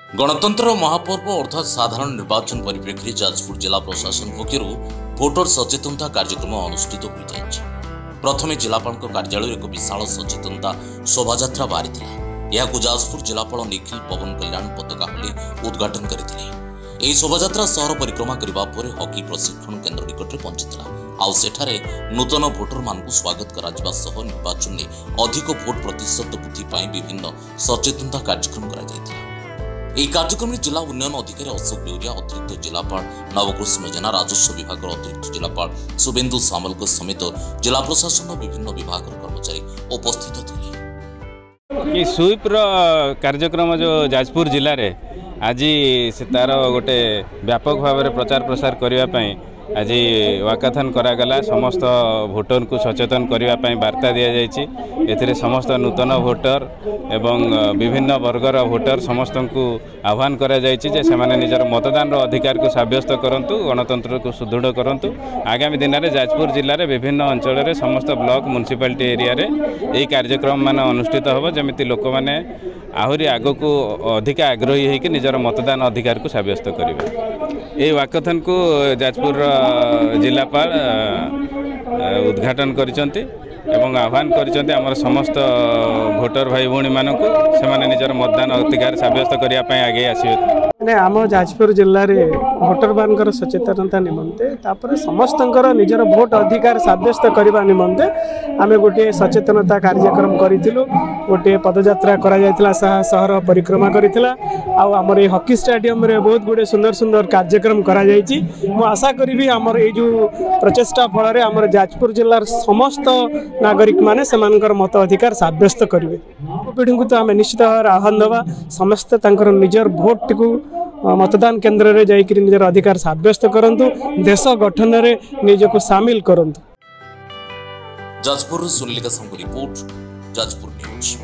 गणतंत्र महापर्व अर्थात साधारण निर्वाचन परिप्रेक्षी जाजपुर जिला प्रशासन पक्षर भोटर सचेतनता कार्यक्रम अनुष्ठित हो जाए। प्रथम जिलापाल कार्यालय एक विशाल सचेतनता शोभायात्रा बाहरी जाजपुर जिलापाल निखिल पवन कल्याण पताका हली उद्घाटन करते। शोभायात्रा सहर परिक्रमा करने पर हॉकी प्रशिक्षण केन्द्र निकट में पहुंची नूतन भोटर मान स्वागत कर निर्वाचन में अधिक भोट प्रतिशत वृद्धि विभिन्न सचेतनता कार्यक्रम कर कार्यक्रम में जिला उन्नयन अधिकारी अशोक बेउरिया, अतिरिक्त जिलापाल नवकृष्ण जेना, राजस्व विभाग अतिरिक्त जिलापाल शुभेन्दु सामल समेत जिला प्रशासन विभिन्न विभाग कर्मचारी उपस्थित थे। स्वीप कार्यक्रम जो जाजपुर जिले में आज से तार गोटे व्यापक भाव में प्रचार प्रसार करने आज वाकाथन करागला। समस्त भोटर को सचेतन करने वार्ता दि जाए। समस्त नूतन भोटर एवं विभिन्न वर्गर भोटर समस्त को आह्वान करा जायछि से माने निजर मतदान अधिकार को साब्यस्त करंतु, गणतंत्र को सुदृढ़ करंतु। आगामी दिन में जाजपुर जिले में विभिन्न अंचल में समस्त ब्लॉक म्युनिसिपालिटी एरिया रे यही कार्यक्रम मान अनुष्ठित होब, जमिति लोक मैंने आहरी आग को अधिक आग्रही होकर निजर मतदान अधिकार को साब्यस्त करेंगे। ये वाकाथन को जाजपुर जिलापाल उद्घाटन करिसंती एवं आह्वान करिसंती आमर समस्त भोटर भाई भौणी मानक से निजर मतदान अधिकार साब्यस्त करने आगे आसवे। आम जाजपुर जिले में भोटर मान सचेतनता निमंते समस्त निजर भोट अधिकार साब्यस्त करने निमंते आम गोटे सचेतनता कार्यक्रम करूँ। गोटे पदयात्रा करा सहर परिक्रमा करथिला। आमर ये हॉकी स्टेडियम रे बहुत गुड़े सुंदर सुंदर कार्यक्रम करा जायछि। मु आशा करी आमर ये जो प्रचेष्टा फल आमर जाजपुर जिलार समस्त नागरिक माने सेमानकर मत अधिकार साब्यस्त करेंगे। पीढ़ी को तो आम निश्चित भाव आह्वान देवा समस्त निजर भोट को मतदान केन्द्र में जाकर निजर अधिकार साब्यस्त करंतु, देश गठन में निजको सामिल करंतु। जाजपुर सुनील का रिपोर्ट, जाजपुर न्यूज।